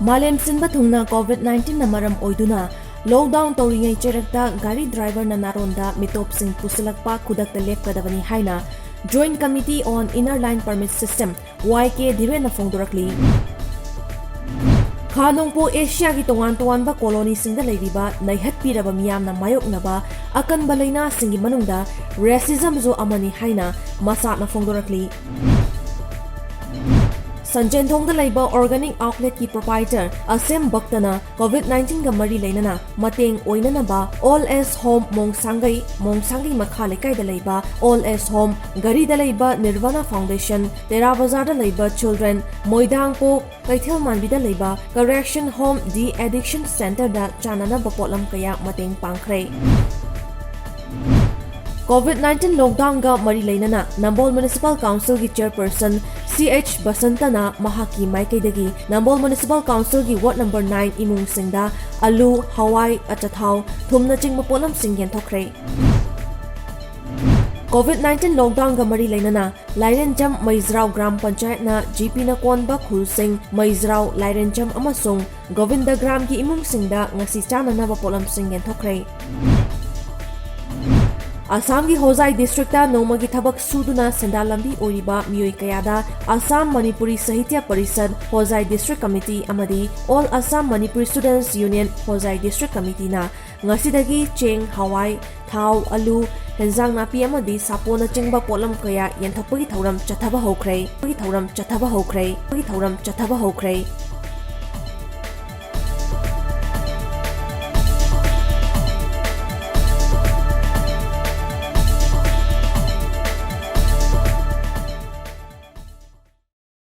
Malem sinba thungna COVID-19 na maram oiduna lockdown tawringai cherakta gari driver na naronda mitop sing pusilakpa khudakta lepkadabani haina Joint Committee on Inner Line Permit System YK Dhiren na phongdorakli Khanongpo Asia ki tongan ba colony singda leiriba naihatpiraba miyamna mayoknaba akanba laina singi manungda racism zo amani haina masa na phongdorakli Sanjentong da laiba organic outlet ki proprietor Asem Baktana COVID-19 ga mari lainana mateng oinana ba All as Home Mongsangai makha lekai da laiba All as Home gari da laiba Nirvana Foundation Tera Bazar da laiba Children Moidangpo Kaithel Manbi da laiba Correction Home De-Addiction Center da chanana bapotlam kaya mateng pangkhre COVID-19 lockdown ga mari lainana Nambol Municipal Council ki chairperson CH Basantana mahaki maikaidagi Nambol Municipal Council ki Ward number 9 imung singda alu hawai achathau thumna chingma polam singyen thokre COVID-19 lockdown ga mari lainana Lairenjam Maizrao Gram Panchayat na GP na konba khul sing Maizrao Lairenjam amasung Govinda Gram ki imung singda ngasi chanana ba polam singyen thokre Assam ki Hosai district ta noma ki thabak suduna senda lambi oriba miyoi kayada Assam Manipuri Sahitya Parishad Hosai District Committee amadi All Assam Manipuri Students Union Hosai District Committee na ngasidagi cheng hawai thau alu henzang napi amadi sapona chengba polam kaya yenthapagi thauram chathaba hokre